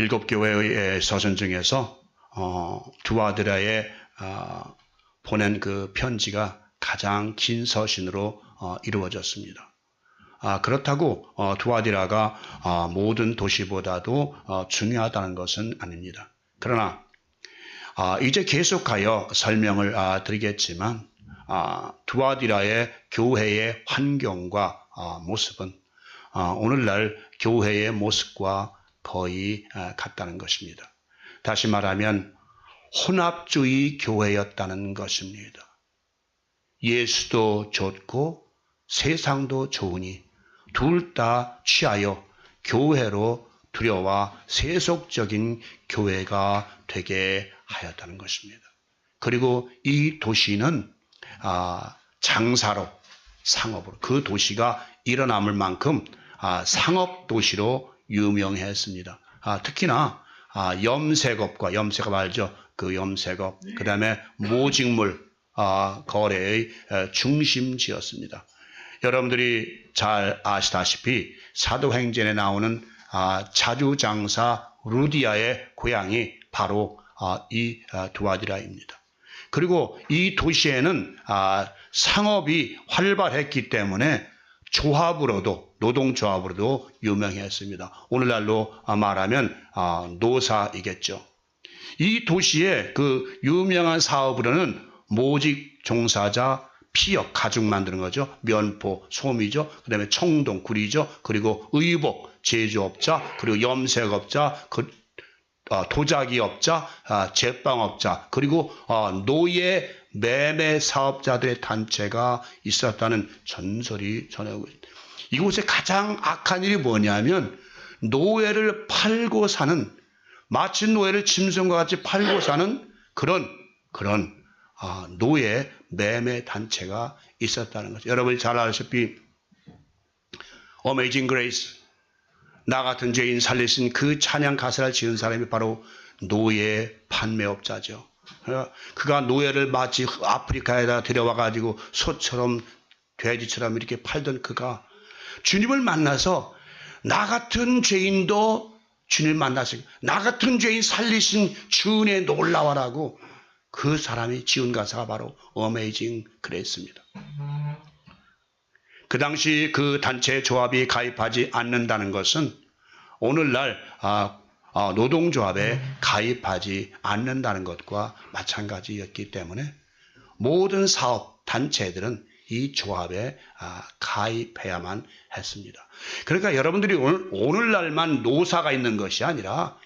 일곱 교회의 서신 중에서 두아디라에 보낸 그 편지가 가장 긴 서신으로 이루어졌습니다. 그렇다고 두아디라가 모든 도시보다도 중요하다는 것은 아닙니다. 그러나 이제 계속하여 설명을 드리겠지만 두아디라의 교회의 환경과 모습은 오늘날 교회의 모습과 거의 같다는 것입니다. 다시 말하면 혼합주의 교회였다는 것입니다. 예수도 좋고 세상도 좋으니 둘 다 취하여 교회로 들여와 세속적인 교회가 되게 하였다는 것입니다. 그리고 이 도시는 장사로, 상업으로, 그 도시가 일어남을 만큼 상업 도시로 유명했습니다. 특히나 염색업과, 염색업 알죠? 그 염색업, 그 다음에 모직물 거래의 중심지였습니다. 여러분들이 잘 아시다시피 사도행전에 나오는 자주장사 루디아의 고향이 바로 이 두아디라입니다. 그리고 이 도시에는 상업이 활발했기 때문에 조합으로도, 노동조합으로도 유명했습니다. 오늘날로 말하면 노사이겠죠. 이 도시의 그 유명한 사업으로는 모직 종사자, 피역, 가죽 만드는 거죠. 면포, 소미죠. 그 다음에 청동, 구리죠. 그리고 의복, 제조업자, 그리고 염색업자, 도자기업자, 제빵업자, 그리고 노예 매매 사업자들의 단체가 있었다는 전설이 전해오고 있습니다. 이곳에 가장 악한 일이 뭐냐면 노예를 팔고 사는, 마치 노예를 짐승과 같이 팔고 사는 그런 노예 매매 단체가 있었다는 거죠. 여러분이 잘 아시다시피 어메이징 그레이스, 나 같은 죄인 살리신 그 찬양 가사를 지은 사람이 바로 노예 판매업자죠. 그가 노예를 마치 아프리카에다 데려와가지고 소처럼 돼지처럼 이렇게 팔던 그가 주님을 만나서 나 같은 죄인도 주님을 만나시고 나 같은 죄인 살리신 주은혜 놀라워라고 그 사람이 지은 가사가 바로 어메이징 그레이스입니다. 그 당시 그 단체 조합이 가입하지 않는다는 것은 오늘날 노동조합에 가입하지 않는다는 것과 마찬가지였기 때문에 모든 사업 단체들은 이 조합에 가입해야만 했습니다. 그러니까 여러분들이 오늘날만 노사가 있는 것이 아니라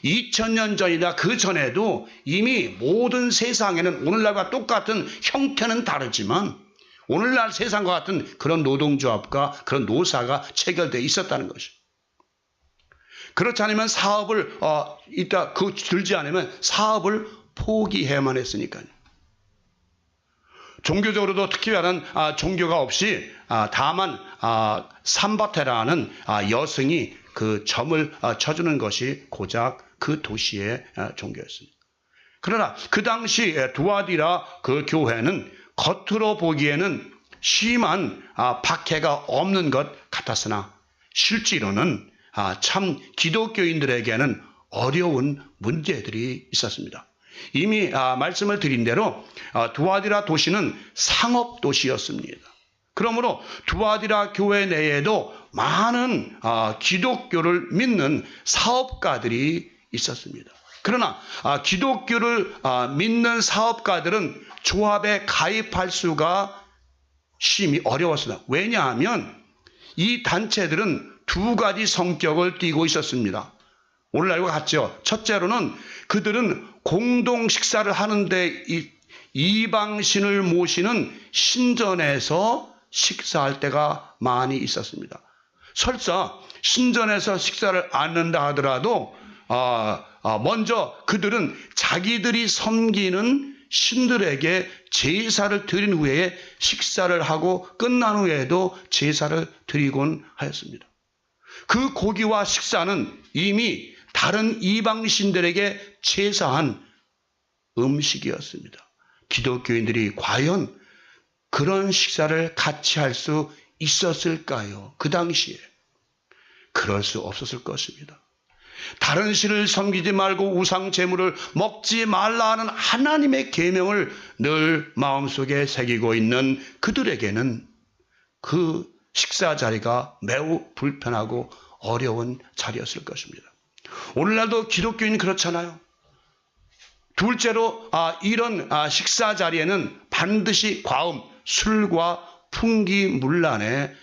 2000년 전이나 그 전에도 이미 모든 세상에는 오늘날과 똑같은 형태는 다르지만 오늘날 세상과 같은 그런 노동조합과 그런 노사가 체결되어 있었다는 것이죠. 그렇지 않으면 사업을 들지 않으면 사업을 포기해야만 했으니까요. 종교적으로도 특별한 종교가 없이 다만 삼바테라는 여성이 그 점을 쳐주는 것이 고작 그 도시의 종교였습니다. 그러나 그 당시 두아디라 그 교회는 겉으로 보기에는 심한 박해가 없는 것 같았으나 실제로는 참 기독교인들에게는 어려운 문제들이 있었습니다. 이미 말씀을 드린 대로 두아디라 도시는 상업 도시였습니다. 그러므로 두아디라 교회 내에도 많은 기독교를 믿는 사업가들이 있었습니다. 그러나 기독교를 믿는 사업가들은 조합에 가입할 수가 심히 어려웠습니다. 왜냐하면 이 단체들은 두 가지 성격을 띠고 있었습니다. 오늘날과 같죠. 첫째로는 그들은 공동 식사를 하는데 이방신을 모시는 신전에서 식사할 때가 많이 있었습니다. 설사 신전에서 식사를 않는다 하더라도 먼저 그들은 자기들이 섬기는 신들에게 제사를 드린 후에 식사를 하고 끝난 후에도 제사를 드리곤 하였습니다. 그 고기와 식사는 이미 다른 이방신들에게 제사한 음식이었습니다. 기독교인들이 과연 그런 식사를 같이 할 수 있었을까요? 그 당시에. 그럴 수 없었을 것입니다. 다른 신을 섬기지 말고 우상 제물을 먹지 말라 하는 하나님의 계명을 늘 마음속에 새기고 있는 그들에게는 그 식사 자리가 매우 불편하고 어려운 자리였을 것입니다. 오늘날도 기독교인 그렇잖아요. 둘째로 이런 식사 자리에는 반드시 과음, 술과 풍기문란에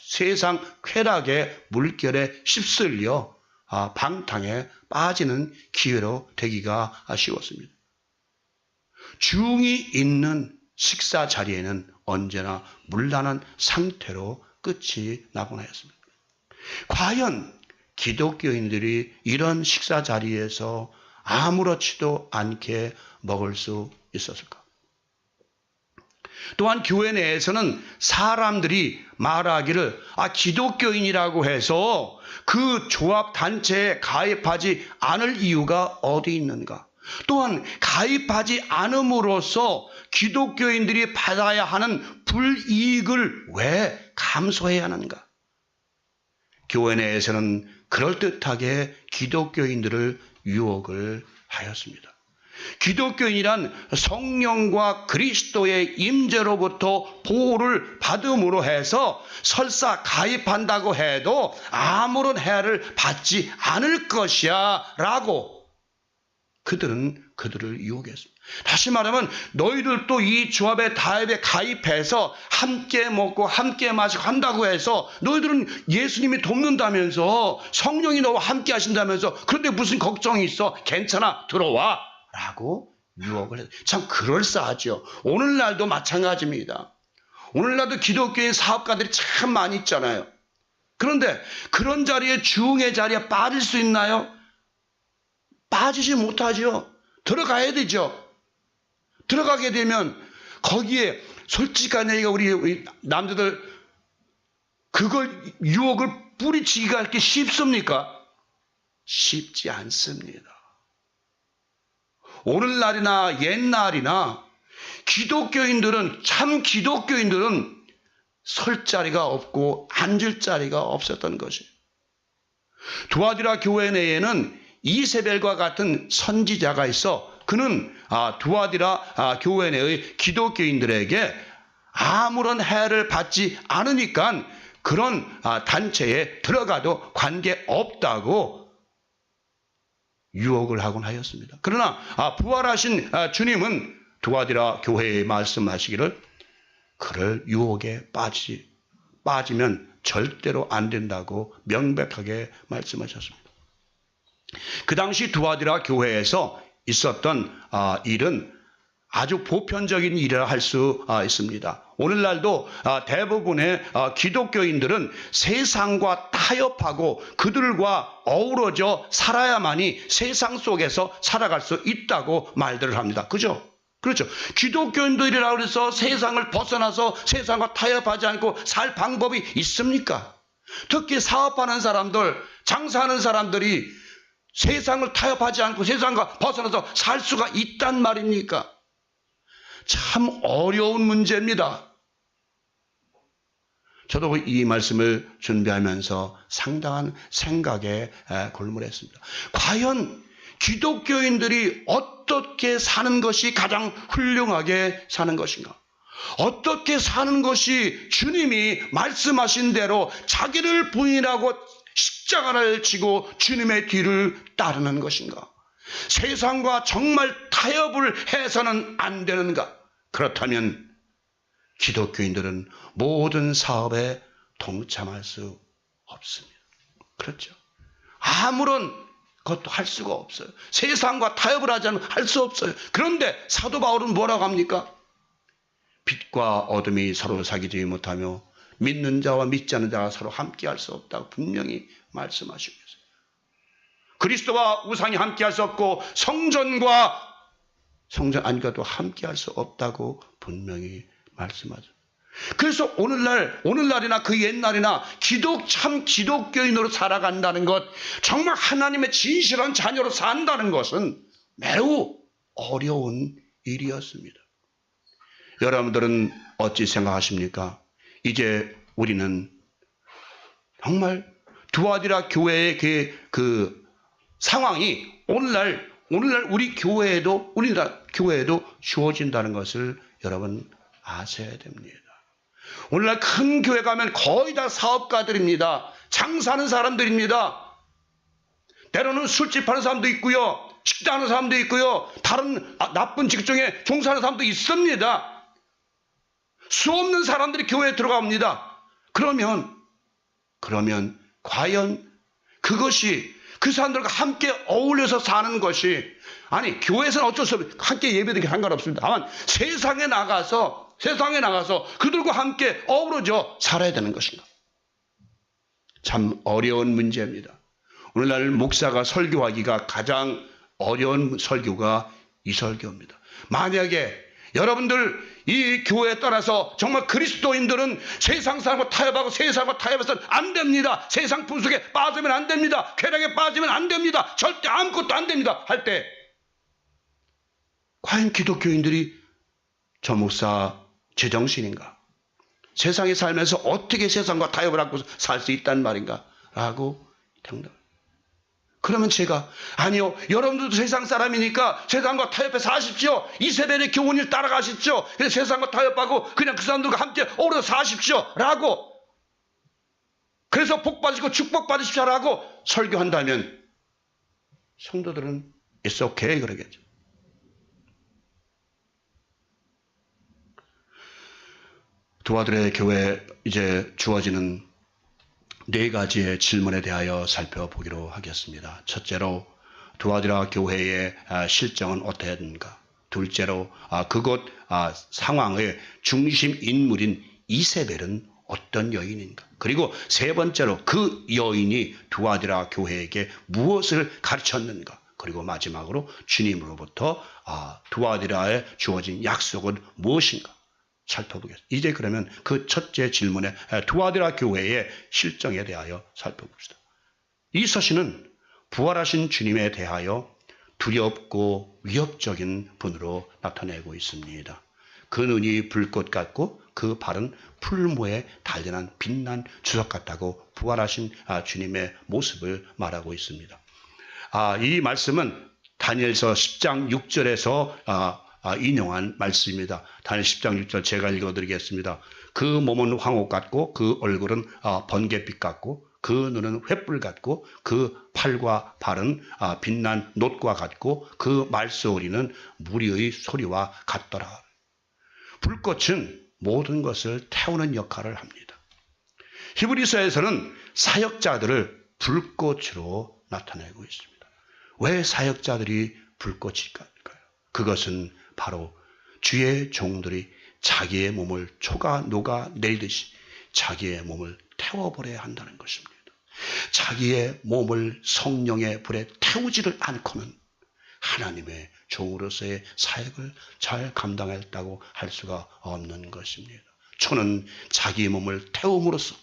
세상 쾌락의 물결에 휩쓸려 방탕에 빠지는 기회로 되기가 쉬웠습니다. 중이 있는 식사 자리에는 언제나 문란한 상태로 끝이 나곤 하였습니다. 과연 기독교인들이 이런 식사 자리에서 아무렇지도 않게 먹을 수 있었을까? 또한 교회 내에서는 사람들이 말하기를 기독교인이라고 해서 그 조합 단체에 가입하지 않을 이유가 어디 있는가? 또한 가입하지 않음으로써 기독교인들이 받아야 하는 불이익을 왜 감수해야 하는가? 교회 내에서는 그럴듯하게 기독교인들을 유혹을 하였습니다. 기독교인이란 성령과 그리스도의 임재로부터 보호를 받음으로 해서 설사 가입한다고 해도 아무런 해를 받지 않을 것이야 라고 그들은 그들을 유혹했습니다. 다시 말하면 너희들도 이 조합의 다입에 가입해서 함께 먹고 함께 마시고 한다고 해서 너희들은 예수님이 돕는다면서 성령이 너와 함께 하신다면서 그런데 무슨 걱정이 있어? 괜찮아 들어와 라고 유혹을 해요. 참 그럴싸하죠. 오늘날도 마찬가지입니다. 오늘날도 기독교인 사업가들이 참 많이 있잖아요. 그런데 그런 자리에 중의 자리에 빠질 수 있나요? 빠지지 못하죠. 들어가야 되죠. 들어가게 되면 거기에 솔직한 얘기가 우리 남자들 그걸 유혹을 뿌리치기가 이렇게 쉽습니까? 쉽지 않습니다. 오늘날이나 옛날이나 기독교인들은 참 기독교인들은 설 자리가 없고 앉을 자리가 없었던 것이에요. 두아디라 교회 내에는 이세벨과 같은 선지자가 있어 그는 두아디라 교회 내의 기독교인들에게 아무런 해를 받지 않으니까 그런 단체에 들어가도 관계없다고 유혹을 하곤 하였습니다. 그러나 부활하신 주님은 두아디라 교회에 말씀하시기를 그럴 유혹에 빠지면 절대로 안 된다고 명백하게 말씀하셨습니다. 그 당시 두아디라 교회에서 있었던 일은 아주 보편적인 일이라 할 수 있습니다. 오늘날도 대부분의 기독교인들은 세상과 타협하고 그들과 어우러져 살아야만이 세상 속에서 살아갈 수 있다고 말들을 합니다. 그죠? 그렇죠. 기독교인들이라고 해서 세상을 벗어나서 세상과 타협하지 않고 살 방법이 있습니까? 특히 사업하는 사람들, 장사하는 사람들이 세상을 타협하지 않고 세상과 벗어나서 살 수가 있단 말입니까? 참 어려운 문제입니다. 저도 이 말씀을 준비하면서 상당한 생각에 골몰했습니다. 과연 기독교인들이 어떻게 사는 것이 가장 훌륭하게 사는 것인가? 어떻게 사는 것이 주님이 말씀하신 대로 자기를 부인하고 십자가를 지고 주님의 뒤를 따르는 것인가? 세상과 정말 타협을 해서는 안 되는가? 그렇다면 기독교인들은 모든 사업에 동참할 수 없습니다. 그렇죠. 아무런 것도 할 수가 없어요. 세상과 타협을 하지 않으면 할 수 없어요. 그런데 사도 바울은 뭐라고 합니까? 빛과 어둠이 서로 사귀지 못하며 믿는 자와 믿지 않는 자가 서로 함께할 수 없다고 분명히 말씀하시고 계세요. 그리스도와 우상이 함께할 수 없고 성전과 성전 안과도 함께할 수 없다고 분명히 말씀하죠. 그래서 오늘날이나 그 옛날이나 참 기독교인으로 살아간다는 것, 정말 하나님의 진실한 자녀로 산다는 것은 매우 어려운 일이었습니다. 여러분들은 어찌 생각하십니까? 이제 우리는 정말 두아디라 교회의 그 상황이 오늘날 우리 교회에도, 우리나라 교회에도 주어진다는 것을 여러분 아셔야 됩니다. 오늘날 큰 교회 가면 거의 다 사업가들입니다. 장사하는 사람들입니다. 때로는 술집 하는 사람도 있고요. 식당하는 사람도 있고요. 다른 나쁜 직종에 종사하는 사람도 있습니다. 수없는 사람들이 교회에 들어갑니다. 그러면 과연 그것이 그 사람들과 함께 어울려서 사는 것이, 아니 교회에서는 어쩔 수 없이 함께 예배드리기 상관없습니다. 다만 세상에 나가서 그들과 함께 어우러져 살아야 되는 것인가. 참 어려운 문제입니다. 오늘날 목사가 설교하기가 가장 어려운 설교가 이 설교입니다. 만약에 여러분들 이 교회에 따라서 정말 그리스도인들은 세상 사람과 타협하고 세상과 타협해서는 안 됩니다. 세상 분속에 빠지면 안 됩니다. 쾌락에 빠지면 안 됩니다. 절대 아무것도 안 됩니다. 할 때 과연 기독교인들이 저 목사 제정신인가? 세상에 살면서 어떻게 세상과 타협을 하고 살 수 있다는 말인가? 라고 생각합니다. 그러면 제가, 아니요, 여러분들도 세상 사람이니까 세상과 타협해서 사십시오. 이세벨의 교훈을 따라가십시오. 그래서 세상과 타협하고 그냥 그 사람들과 함께 어우러져 사십시오. 라고, 그래서 복 받으시고 축복 받으십시오. 라고 설교한다면 성도들은 it's okay 그러겠죠. 두아들의 교회에 이제 주어지는 4가지의 질문에 대하여 살펴보기로 하겠습니다. 첫째로 두아디라 교회의 실정은 어떠했는가? 둘째로 그곳 상황의 중심 인물인 이세벨은 어떤 여인인가? 그리고 세 번째로 그 여인이 두아디라 교회에게 무엇을 가르쳤는가? 그리고 마지막으로 주님으로부터 두아디라에 주어진 약속은 무엇인가? 살펴보겠습니다. 이제 그러면 그 첫째 질문에 두아디라 교회의 실정에 대하여 살펴봅시다. 이 서신은 부활하신 주님에 대하여 두렵고 위협적인 분으로 나타내고 있습니다. 그 눈이 불꽃 같고 그 발은 풀무에 단련한 빛난 주석 같다고 부활하신 주님의 모습을 말하고 있습니다. 이 말씀은 다니엘서 10장 6절에서 인용한 말씀입니다. 다니엘 10장 6절 제가 읽어드리겠습니다. 그 몸은 황옥 같고 그 얼굴은 번갯빛 같고 그 눈은 횃불 같고 그 팔과 발은 빛난 놋과 같고 그 말소리는 무리의 소리와 같더라. 불꽃은 모든 것을 태우는 역할을 합니다. 히브리서에서는 사역자들을 불꽃으로 나타내고 있습니다. 왜 사역자들이 불꽃일까요? 그것은 바로 주의 종들이 자기의 몸을 녹아 내리듯이 자기의 몸을 태워버려야 한다는 것입니다. 자기의 몸을 성령의 불에 태우지를 않고는 하나님의 종으로서의 사역을 잘 감당했다고 할 수가 없는 것입니다. 초는 자기 몸을 태움으로써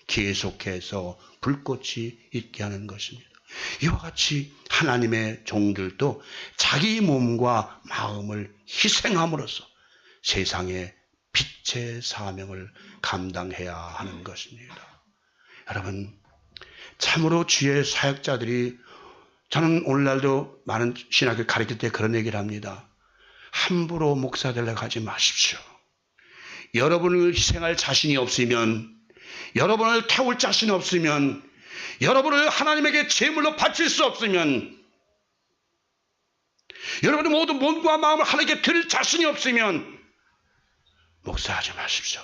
계속해서 불꽃이 있게 하는 것입니다. 이와 같이 하나님의 종들도 자기 몸과 마음을 희생함으로써 세상의 빛의 사명을 감당해야 하는 것입니다. 여러분, 참으로 주의 사역자들이, 저는 오늘날도 많은 신학을 가르칠 때 그런 얘기를 합니다. 함부로 목사 되려고 하지 마십시오. 여러분을 희생할 자신이 없으면, 여러분을 태울 자신이 없으면, 여러분을 하나님에게 제물로 바칠 수 없으면, 여러분의 모든 몸과 마음을 하나님께 드릴 자신이 없으면 목사하지 마십시오.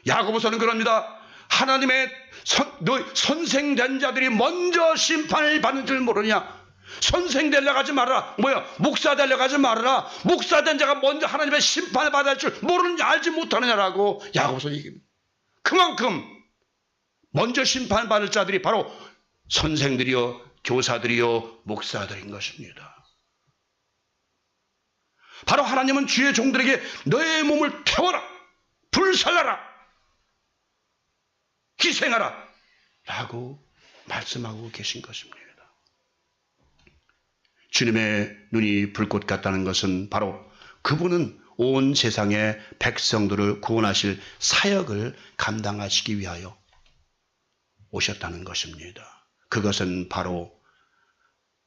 야고보서는 그럽니다. 하나님의 선생된 자들이 먼저 심판을 받는 줄 모르냐? 선생 되려고 하지 말아라. 목사 되려고 하지 말아라. 목사된 자가 먼저 하나님의 심판을 받을 줄 모르느냐, 알지 못하느냐라고 야고보서 얘기합니다. 그만큼 먼저 심판받을 자들이 바로 선생들이요, 교사들이요, 목사들인 것입니다. 바로 하나님은 주의 종들에게 너의 몸을 태워라, 불살라라, 희생하라 라고 말씀하고 계신 것입니다. 주님의 눈이 불꽃 같다는 것은 바로 그분은 온 세상의 백성들을 구원하실 사역을 감당하시기 위하여 오셨다는 것입니다. 그것은 바로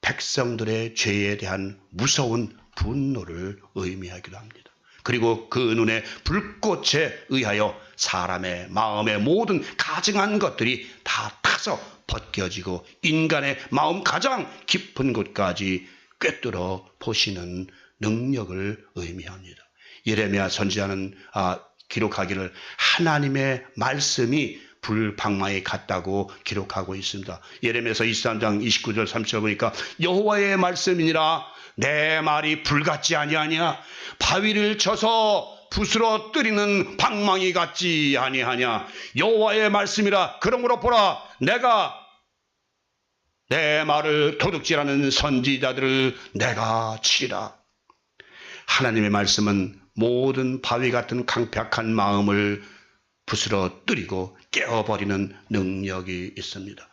백성들의 죄에 대한 무서운 분노를 의미하기도 합니다. 그리고 그 눈의 불꽃에 의하여 사람의 마음의 모든 가증한 것들이 다 타서 벗겨지고 인간의 마음 가장 깊은 곳까지 꿰뚫어 보시는 능력을 의미합니다. 예레미야 선지자는 기록하기를 하나님의 말씀이 불방망이 같다고 기록하고 있습니다. 예레미야서 23장 29절 30절 보니까 여호와의 말씀이니라 내 말이 불같지 아니하냐 바위를 쳐서 부스러뜨리는 방망이 같지 아니하냐 여호와의 말씀이라 그러므로 보라 내가 내 말을 도둑질하는 선지자들을 내가 치리라. 하나님의 말씀은 모든 바위 같은 강팍한 마음을 부스러뜨리고 깨어버리는 능력이 있습니다.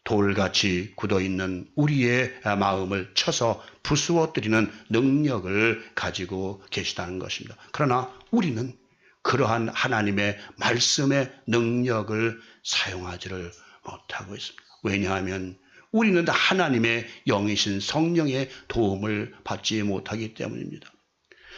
돌같이 굳어있는 우리의 마음을 쳐서 부수어뜨리는 능력을 가지고 계시다는 것입니다. 그러나 우리는 그러한 하나님의 말씀의 능력을 사용하지를 못하고 있습니다. 왜냐하면 우리는 하나님의 영이신 성령의 도움을 받지 못하기 때문입니다.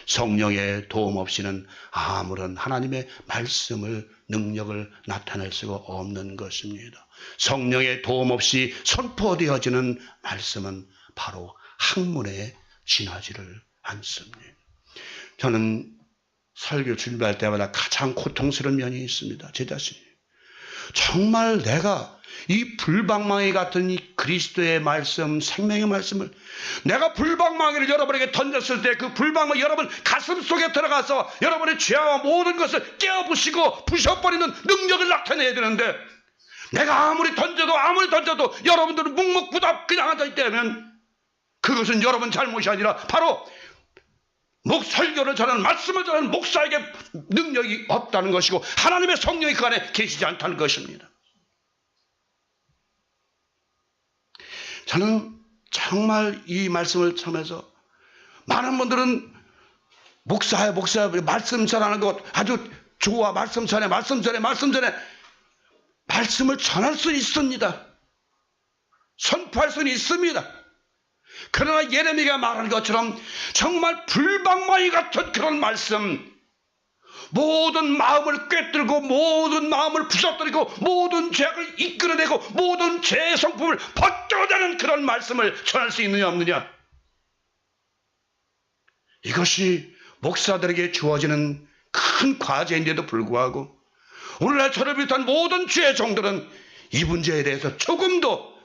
성령의 도움 없이는 아무런 하나님의 말씀을 능력을 나타낼 수가 없는 것입니다. 성령의 도움 없이 선포되어지는 말씀은 바로 학문에 지나지를 않습니다. 저는 설교 준비할 때마다 가장 고통스러운 면이 있습니다. 제 자신이. 정말 내가 이 불방망이 같은 이 그리스도의 말씀, 생명의 말씀을 내가 불방망이를 여러분에게 던졌을 때 그 불방망이 여러분 가슴 속에 들어가서 여러분의 죄와 모든 것을 깨어부시고 부셔버리는 능력을 나타내야 되는데 내가 아무리 던져도 여러분들은 묵묵부답 그냥 앉아있다면 그것은 여러분 잘못이 아니라 바로 설교를 전하는 말씀을 전하는 목사에게 능력이 없다는 것이고 하나님의 성령이 그 안에 계시지 않다는 것입니다. 저는 정말 이 말씀을 참면서 많은 분들은 목사야 말씀 전하는 것 아주 좋아 말씀 전해 말씀을 전할 수 있습니다. 선포할 수는 있습니다. 그러나 예레미야가 말한 것처럼 정말 불방망이 같은 그런 말씀 모든 마음을 꿰뚫고 모든 마음을 부서뜨리고 모든 죄악을 이끌어내고 모든 죄의 성품을 벗겨내는 그런 말씀을 전할 수 있느냐 없느냐 이것이 목사들에게 주어지는 큰 과제인데도 불구하고 오늘날 저를 비롯한 모든 주의 종들은 이 문제에 대해서 조금도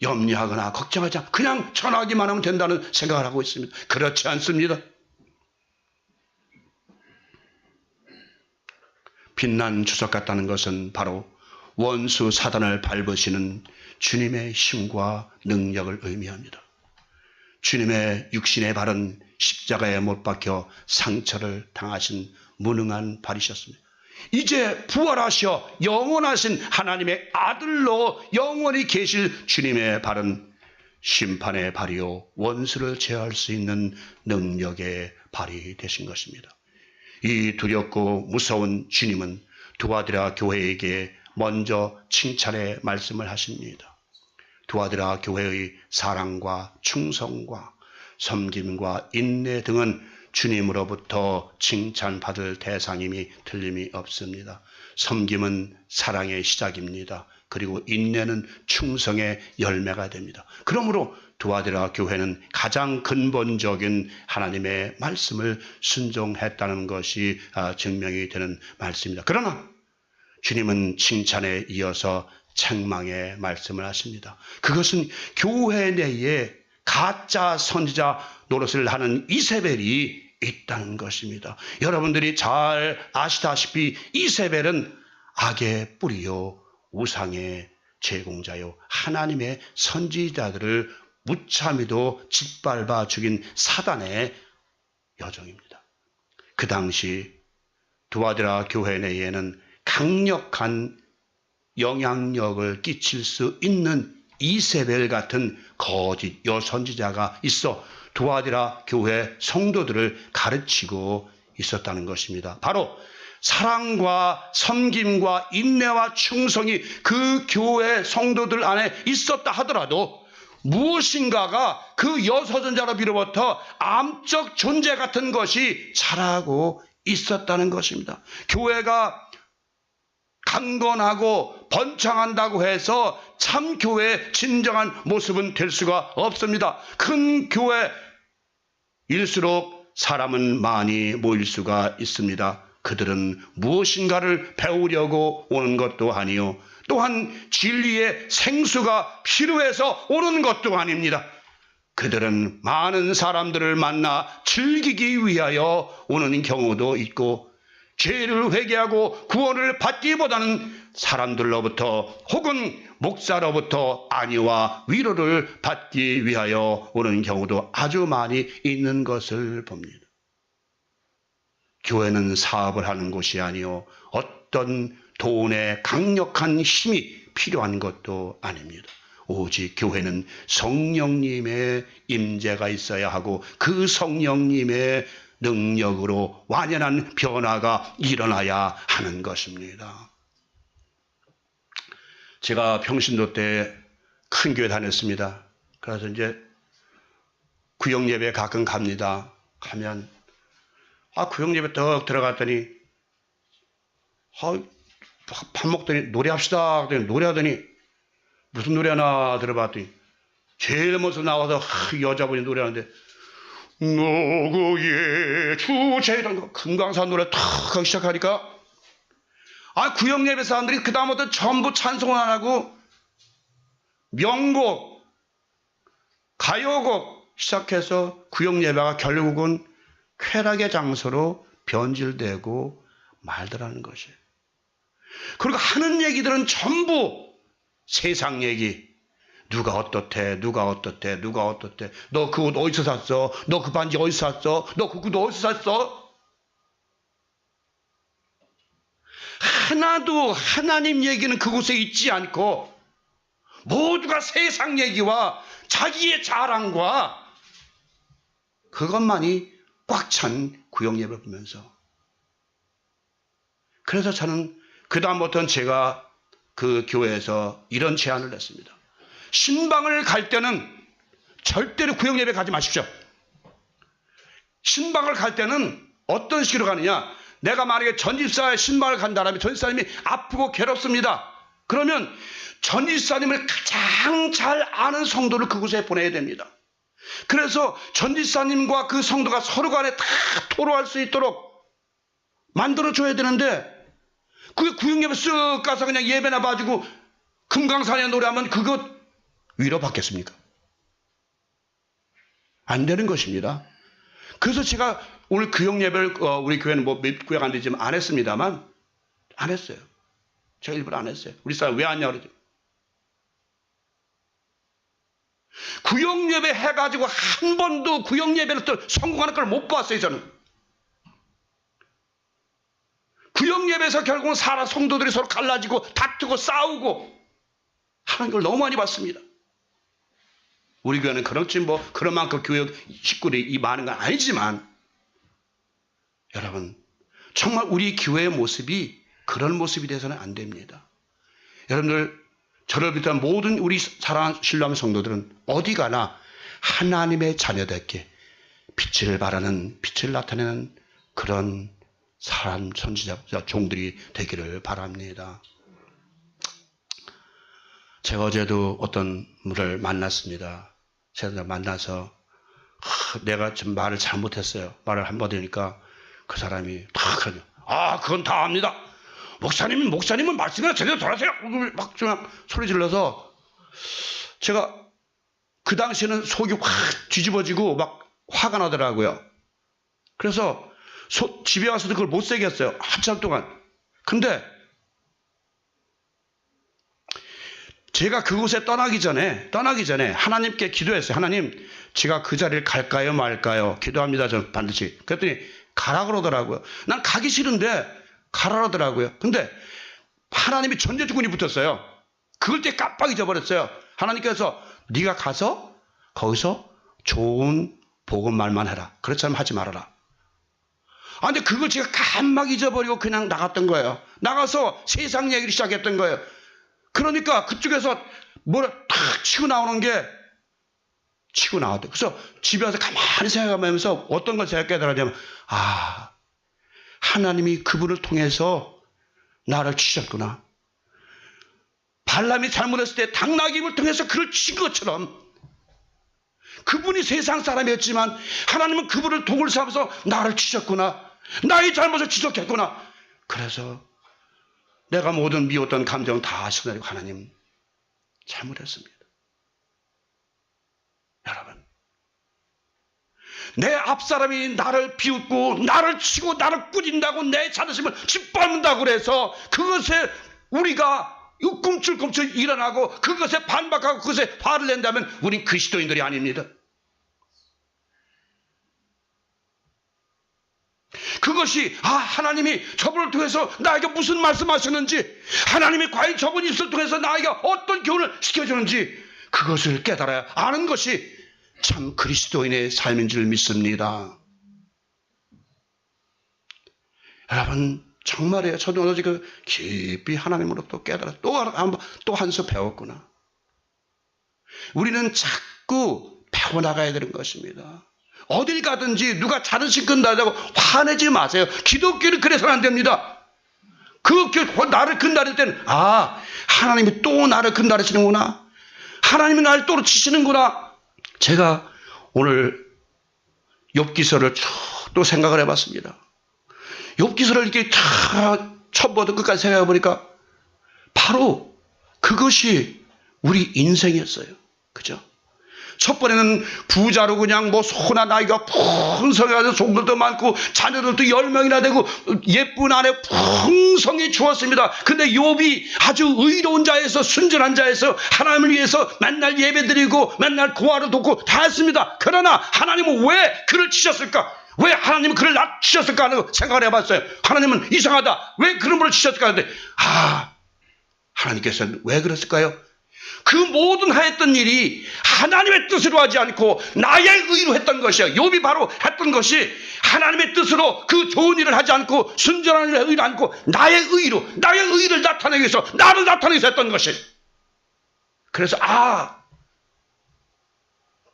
염려하거나 걱정하지 않고 그냥 전하기만 하면 된다는 생각을 하고 있습니다. 그렇지 않습니다. 빛난 주석 같다는 것은 바로 원수 사단을 밟으시는 주님의 힘과 능력을 의미합니다. 주님의 육신의 발은 십자가에 못 박혀 상처를 당하신 무능한 발이셨습니다. 이제 부활하셔 영원하신 하나님의 아들로 영원히 계실 주님의 발은 심판의 발이요 원수를 제어할 수 있는 능력의 발이 되신 것입니다. 이 두렵고 무서운 주님은 두아디라 교회에게 먼저 칭찬의 말씀을 하십니다. 두아디라 교회의 사랑과 충성과 섬김과 인내 등은 주님으로부터 칭찬받을 대상임이 틀림이 없습니다. 섬김은 사랑의 시작입니다. 그리고 인내는 충성의 열매가 됩니다. 그러므로 두아디라 교회는 가장 근본적인 하나님의 말씀을 순종했다는 것이 증명이 되는 말씀입니다. 그러나 주님은 칭찬에 이어서 책망의 말씀을 하십니다. 그것은 교회 내에 가짜 선지자 노릇을 하는 이세벨이 있다는 것입니다. 여러분들이 잘 아시다시피 이세벨은 악의 뿌리요 우상의 제공자요 하나님의 선지자들을 무참히도 짓밟아 죽인 사단의 여종입니다. 그 당시 두아디라 교회 내에는 강력한 영향력을 끼칠 수 있는 이세벨 같은 거짓 여선지자가 있어 두아디라 교회 성도들을 가르치고 있었다는 것입니다. 바로 사랑과 섬김과 인내와 충성이 그 교회 성도들 안에 있었다 하더라도 무엇인가가 그 여서전자로부터 암적 존재 같은 것이 자라고 있었다는 것입니다. 교회가 강건하고 번창한다고 해서 참 교회의 진정한 모습은 될 수가 없습니다. 큰 교회일수록 사람은 많이 모일 수가 있습니다. 그들은 무엇인가를 배우려고 오는 것도 아니요, 또한 진리의 생수가 필요해서 오는 것도 아닙니다. 그들은 많은 사람들을 만나 즐기기 위하여 오는 경우도 있고, 죄를 회개하고 구원을 받기보다는 사람들로부터 혹은 목사로부터 안위와 위로를 받기 위하여 오는 경우도 아주 많이 있는 것을 봅니다. 교회는 사업을 하는 곳이 아니요, 어떤 돈의 강력한 힘이 필요한 것도 아닙니다. 오직 교회는 성령님의 임재가 있어야 하고 그 성령님의 능력으로 완연한 변화가 일어나야 하는 것입니다. 제가 평신도 때 큰 교회 다녔습니다. 그래서 이제 구역예배 가끔 갑니다. 가면 구역예배 딱 들어갔더니 밥 먹더니 노래합시다 하더니 노래하더니 무슨 노래 하나 들어봤더니 제일 먼저 나와서 여자분이 노래하는데 너그의 주제 이런 거 금강산 노래 탁 하기 시작하니까 구역예배 사람들이 그 다음부터 전부 찬송을 안 하고 명곡 가요곡 시작해서 구역예배가 결국은 쾌락의 장소로 변질되고 말더라는 것이에요. 그리고 하는 얘기들은 전부 세상 얘기. 누가 어떻대, 누가 어떻대, 누가 어떻대. 너 그 옷 어디서 샀어? 너 그 반지 어디서 샀어? 너 그 구두 어디서 샀어? 하나도 하나님 얘기는 그곳에 있지 않고 모두가 세상 얘기와 자기의 자랑과 그것만이 꽉 찬 구역예배를 보면서, 그래서 저는 그 다음부터는 제가 그 교회에서 이런 제안을 했습니다. 신방을 갈 때는 절대로 구역예배 가지 마십시오. 신방을 갈 때는 어떤 식으로 가느냐, 내가 만약에 전집사의 신방을 간다면 전집사님이 아프고 괴롭습니다. 그러면 전집사님을 가장 잘 아는 성도를 그곳에 보내야 됩니다. 그래서 전집사님과 그 성도가 서로 간에 다 토로할 수 있도록 만들어줘야 되는데, 그게 구역예배 쓱 가서 그냥 예배나 봐주고 금강산에 노래하면 그거 위로받겠습니까? 안 되는 것입니다. 그래서 제가 오늘 구역예배를 우리 교회는 몇 구역 안 되지만 안 했습니다만 안 했어요. 제가 일부러 안 했어요. 우리 사람 왜 안 하냐 그러죠. 구역예배 해가지고 한 번도 구역예배를 또 성공하는 걸 못 봤어요. 저는 구역예배에서 결국은 성도들이 서로 갈라지고 다투고 싸우고 하는 걸 너무 많이 봤습니다. 우리 교회는 그렇지 그런 만큼 교회 식구들이 많은 건 아니지만, 여러분 정말 우리 교회의 모습이 그런 모습이 돼서는 안 됩니다. 여러분들, 저를 비롯한 모든 우리 사랑하는 신뢰하는 성도들은 어디 가나 하나님의 자녀답게 빛을 발하는, 빛을 나타내는 그런 사람, 선지자, 종들이 되기를 바랍니다. 제가 어제도 어떤 분을 만났습니다. 제가 만나서 내가 좀 말을 잘못했어요. 말을 한 번 하니까 그 사람이 탁 그러죠. 그건 다 압니다. 목사님은 말씀이나 제대로 돌아세요. 막 소리 질러서 제가 그 당시에는 속이 확 뒤집어지고 막 화가 나더라고요. 그래서 집에 와서도 그걸 못 새겼어요. 한참 동안. 근데 제가 그곳에 떠나기 전에 하나님께 기도했어요. 하나님, 제가 그 자리를 갈까요 말까요? 기도합니다. 저는 반드시. 그랬더니 가라 그러더라고요. 난 가기 싫은데 가라 그러더라고요. 근데 하나님이 전제조건이 붙었어요. 그걸 때 깜빡 잊어버렸어요. 하나님께서 네가 가서 거기서 좋은 복음 말만 해라. 그렇지 않으면 하지 말아라. 근데 그걸 제가 깜막 잊어버리고 그냥 나갔던 거예요. 나가서 세상 얘기를 시작했던 거예요. 그러니까 그쪽에서 뭐라 탁 치고 나오는 게 치고 나왔대. 그래서 집에 와서 가만히 생각하면서 어떤 걸 제가 깨달았냐면, 하나님이 그분을 통해서 나를 치셨구나. 발람이 잘못했을 때 당나귀를 통해서 그를 친 것처럼 그분이 세상 사람이었지만 하나님은 그분을 도구를 삼아서 나를 치셨구나. 나의 잘못을 지적했구나. 그래서 내가 모든 미웠던 감정 다 쏟아내고 하나님 잘못했습니다. 여러분, 내 앞사람이 나를 비웃고 나를 치고 나를 꾸진다고 내 자존심을 짓밟는다고 그래서 그것에 우리가 꿈틀꿈틀 일어나고 그것에 반박하고 그것에 화를 낸다면 우린 그리스도인들이 아닙니다. 그것이 하나님이 저분을 통해서 나에게 무슨 말씀하셨는지, 하나님이 과연 저분 입술을 통해서 나에게 어떤 교훈을 시켜주는지 그것을 깨달아야 아는 것이 참 그리스도인의 삶인 줄 믿습니다. 여러분, 정말이에요. 저도 어제 깊이 하나님으로 또 깨달아 또 한 수 배웠구나. 우리는 자꾸 배워나가야 되는 것입니다. 어딜 가든지 누가 자존심 건다고 화내지 마세요. 기독교는 그래서는 안 됩니다. 나를 건드릴 때는 하나님이 또 나를 건드리시는구나. 하나님이 나를 또 치시는구나. 제가 오늘 욥기서를 또 생각을 해봤습니다. 욥기서를 이렇게 처음부터 끝까지 생각해 보니까 바로 그것이 우리 인생이었어요. 그죠? 첫 번에는 부자로 그냥 소나 나이가 풍성해가지고 종들도 많고 자녀들도 10명이나 되고 예쁜 아내 풍성히 주었습니다. 근데 욥이 아주 의로운 자에서 순전한 자에서 하나님을 위해서 맨날 예배드리고 맨날 고아를 돕고 다 했습니다. 그러나 하나님은 왜 그를 치셨을까? 왜 하나님은 그를 치셨을까 하는 생각을 해봤어요. 하나님은 이상하다. 왜 그런 분을 치셨을까 하는데 하나님께서는 왜 그랬을까요? 그 모든 하였던 일이 하나님의 뜻으로 하지 않고 나의 의로 했던 것이야. 욥이 바로 했던 것이 하나님의 뜻으로 그 좋은 일을 하지 않고 순전한 일을 하지 않고 나의 의를 나타내기 위해서 나를 나타내기 위해서 했던 것이. 그래서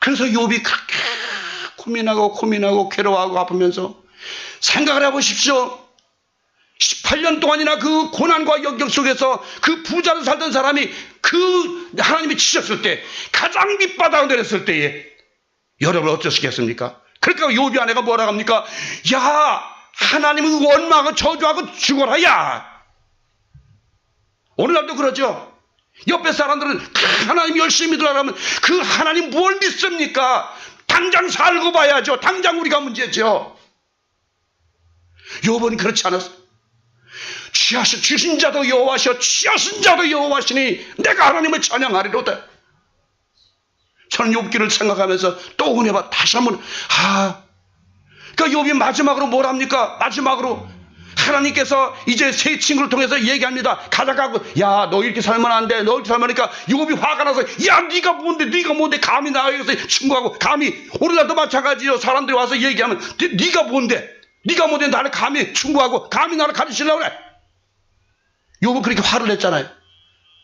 욥이 그렇게 고민하고 괴로워하고 아프면서 생각을 해보십시오. 18년 동안이나 그 고난과 역경 속에서 그 부자로 살던 사람이 그 하나님이 치셨을 때 가장 밑바닥을 내렸을 때에 여러분 어쩌시겠습니까? 그러니까 욥이 아내가 뭐라 합니까? 야, 하나님은 원망하고 저주하고 죽어라. 야, 오늘날도 그러죠. 옆에 사람들은 하나님 열심히 믿으라면 그 하나님 뭘 믿습니까? 당장 살고 봐야죠. 당장 우리가 문제죠. 욥은 그렇지 않았어. 주신 자도 여호와시오 취하신 자도 여호와시니 내가 하나님을 찬양하리로다. 저는 욥기를 생각하면서 또 은혜봐 다시 한번 그러니까 욥이 마지막으로 뭘 합니까? 마지막으로 하나님께서 이제 세 친구를 통해서 얘기합니다. 가져가고 야, 너 이렇게 살면 안 돼. 너 이렇게 살면 하니까 욥이 화가 나서 야, 네가 뭔데 감히 나에게서 친구하고 감히 오늘날도 마찬가지요. 사람들이 와서 얘기하면 네가 뭔데 나를 감히 충고하고 감히 나를 가르치려고 그래. 욥은 그렇게 화를 냈잖아요.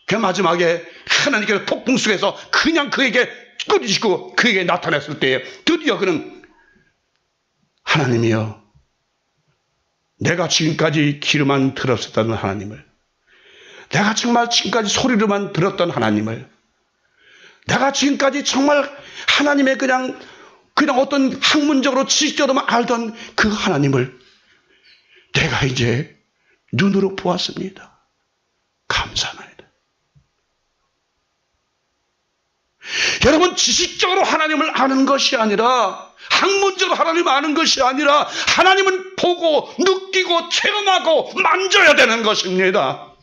그 마지막에 하나님께서 폭풍 속에서 그냥 그에게 꾸짖고 그에게 나타났을 때에 드디어 그는 하나님이여, 내가 지금까지 귀로만 들었었던 하나님을, 내가 정말 지금까지 소리로만 들었던 하나님을, 내가 지금까지 정말 하나님의 그냥 어떤 학문적으로 지식적으로만 알던 그 하나님을 내가 이제 눈으로 보았습니다. 감사합니다. 여러분, 지식적으로 하나님을 아는 것이 아니라, 학문적으로 하나님을 아는 것이 아니라 하나님은 보고 느끼고 체험하고 만져야 되는 것입니다.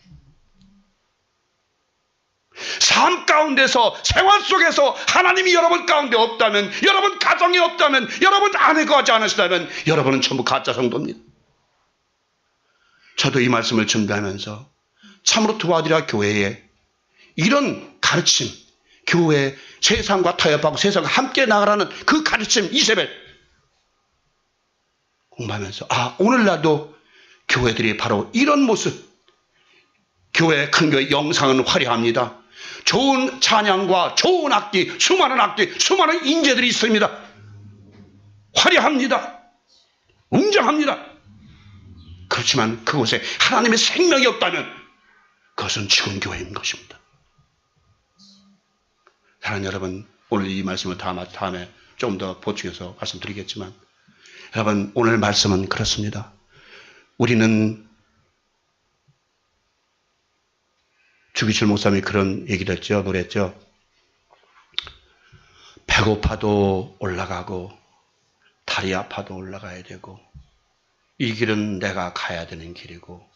삶 가운데서 생활 속에서 하나님이 여러분 가운데 없다면, 여러분 가정에 없다면, 여러분 안에 거하지 않으시다면 여러분은 전부 가짜 성도입니다. 저도 이 말씀을 준비하면서 참으로 도와드려 교회에 이런 가르침, 교회 세상과 타협하고 세상과 함께 나가라는 그 가르침, 이세벨 공부하면서 오늘날도 교회들이 바로 이런 모습, 교회, 큰 교회 영상은 화려합니다. 좋은 찬양과 좋은 악기, 수많은 인재들이 있습니다. 화려합니다. 웅장합니다. 그렇지만 그곳에 하나님의 생명이 없다면 그것은 죽은 교회인 것입니다. 사랑하는 여러분, 오늘 이 말씀을 다음에 좀 더 보충해서 말씀드리겠지만, 여러분, 오늘 말씀은 그렇습니다. 우리는 주기철 목사님이 그런 얘기를 했죠. 노래했죠. 배고파도 올라가고 다리 아파도 올라가야 되고, 이 길은 내가 가야 되는 길이고,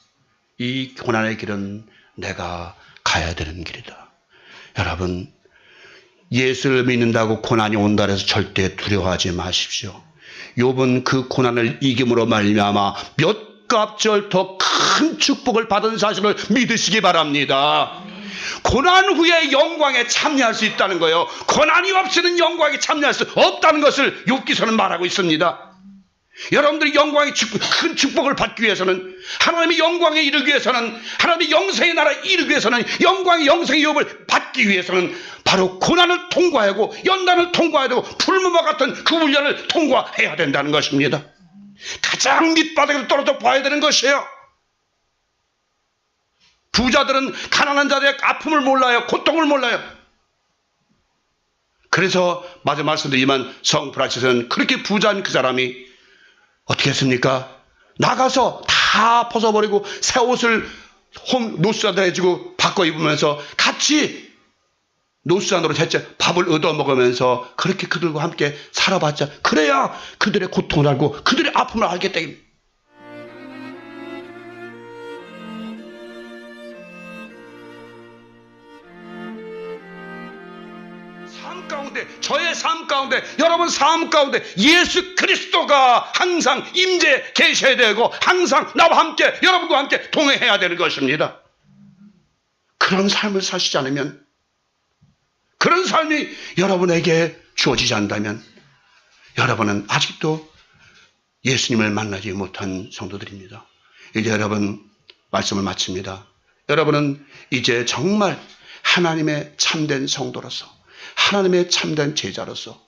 이 고난의 길은 내가 가야 되는 길이다. 여러분, 예수를 믿는다고 고난이 온다 해서 절대 두려워하지 마십시오. 욥은 그 고난을 이김으로 말미암아 몇 갑절 더 큰 축복을 받은 사실을 믿으시기 바랍니다. 고난 후에 영광에 참여할 수 있다는 거예요. 고난이 없이는 영광에 참여할 수 없다는 것을 욥기서는 말하고 있습니다. 여러분들이 영광의 큰 축복을 받기 위해서는, 하나님의 영광에 이르기 위해서는, 하나님의 영생의 나라에 이르기 위해서는, 영광의 영생의 욥을 받기 위해서는 바로 고난을 통과하고 연단을 통과해야 되고 풀무와 같은 그 훈련을 통과해야 된다는 것입니다. 가장 밑바닥으로 떨어져 봐야 되는 것이에요. 부자들은 가난한 자들의 아픔을 몰라요. 고통을 몰라요. 그래서 마저 말씀드리지만 성 브라치스는 그렇게 부자인 그 사람이 어떻게 했습니까? 나가서 다 벗어버리고 새 옷을 노수산으로 해주고 바꿔 입으면서 같이 노수산으로 밥을 얻어먹으면서 그렇게 그들과 함께 살아봤자, 그래야 그들의 고통을 알고 그들의 아픔을 알겠다. 저의 삶 가운데, 여러분 삶 가운데 예수 그리스도가 항상 임재 계셔야 되고, 항상 나와 함께, 여러분과 함께 동행해야 되는 것입니다. 그런 삶을 사시지 않으면, 그런 삶이 여러분에게 주어지지 않는다면 여러분은 아직도 예수님을 만나지 못한 성도들입니다. 이제 여러분 말씀을 마칩니다. 여러분은 이제 정말 하나님의 참된 성도로서, 하나님의 참된 제자로서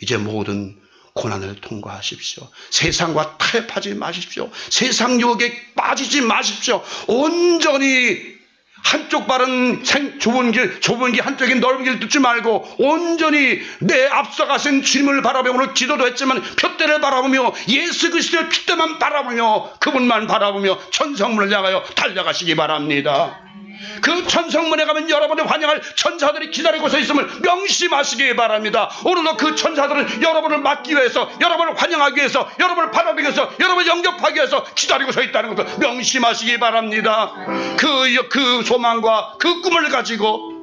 이제 모든 고난을 통과하십시오. 세상과 타협하지 마십시오. 세상 유혹에 빠지지 마십시오. 온전히 한쪽 발은 좁은 길, 한쪽이 넓은 길 듣지 말고 온전히 내 앞서가신 주님을 바라보며, 오늘 기도도 했지만 푯대를 바라보며 예수 그리스도의 핏대만 바라보며 그분만 바라보며 천성문을 향하여 달려가시기 바랍니다. 그 천성문에 가면 여러분을 환영할 천사들이 기다리고 서 있음을 명심하시기 바랍니다. 오늘도 그 천사들은 여러분을 맞기 위해서, 여러분을 환영하기 위해서, 여러분을 받아들이기 위해서, 여러분을 영접하기 위해서 기다리고 서 있다는 것을 명심하시기 바랍니다. 그 소망과 그 꿈을 가지고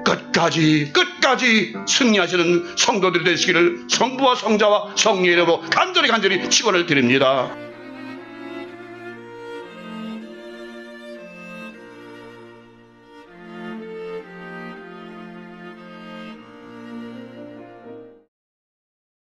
끝까지 승리하시는 성도들이 되시기를 성부와 성자와 성령의 이름으로 간절히 축원을 드립니다.